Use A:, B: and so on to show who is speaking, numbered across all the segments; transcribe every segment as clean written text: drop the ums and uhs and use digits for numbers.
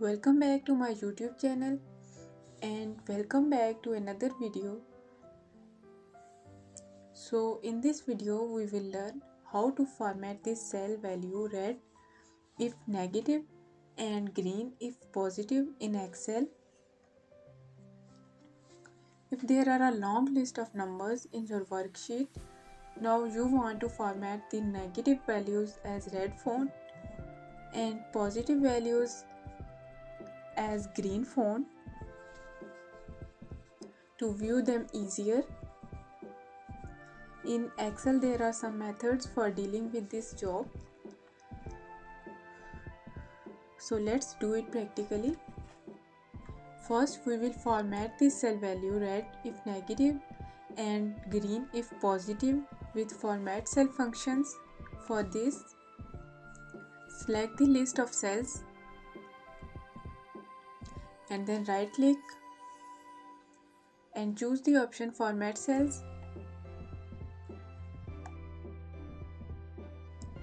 A: Welcome back to my YouTube channel and welcome back to another video. So in this video we will learn how to format this cell value red if negative and green if positive in Excel. If there are a long list of numbers in your worksheet, now you want to format the negative values as red font and positive values as green font to view them easier. In Excel, there are some methods for dealing with this job. So let's do it practically. First, we will format the cell value red if negative and green if positive with format cell functions. For this, select the list of cells and then right click and choose the option format cells.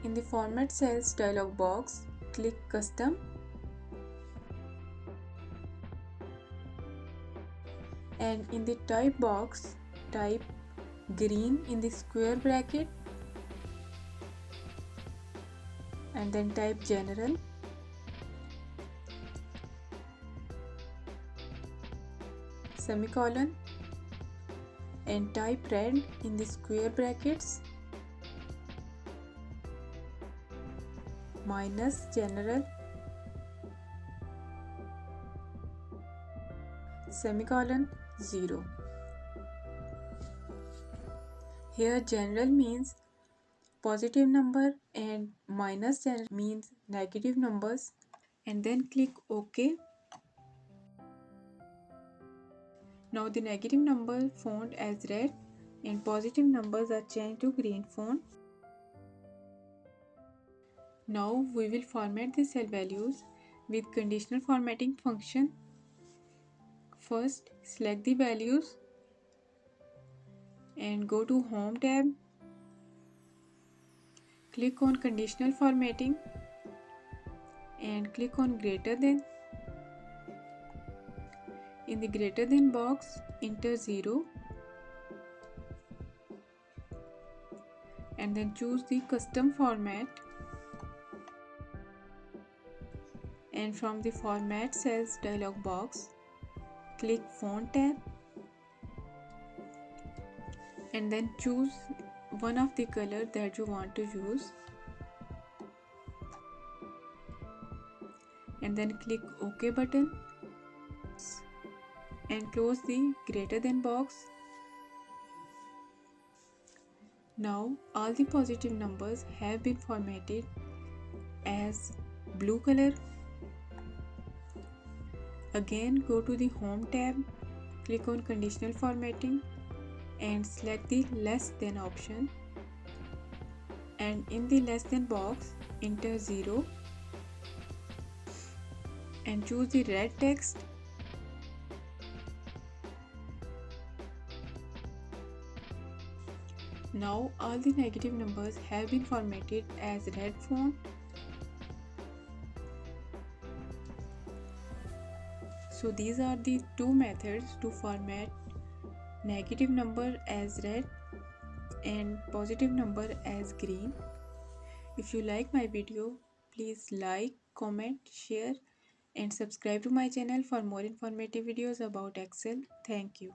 A: In the format cells dialog box, click custom and in the type box type green in the square bracket and then type general semicolon and type red in the square brackets minus general semicolon 0. Here general means positive number and minus general means negative numbers, and then click OK. Now the negative number font as red and positive numbers are changed to green font. Now we will format the cell values with conditional formatting function. First, select the values and go to Home tab. Click on Conditional Formatting and click on Greater Than. In the Greater Than box, enter 0 and then choose the Custom Format. And from the Format Cells dialog box, click Font tab and then choose one of the color that you want to use and then click OK button and close the greater than box. Now all the positive numbers have been formatted as blue color. Again go to the Home tab, click on Conditional Formatting and select the less than option and in the less than box enter 0 and choose the red text. Now all the negative numbers have been formatted as red font. So these are the two methods to format negative number as red and positive number as green. If you like my video, please like, comment, share and subscribe to my channel for more informative videos about Excel. Thank you.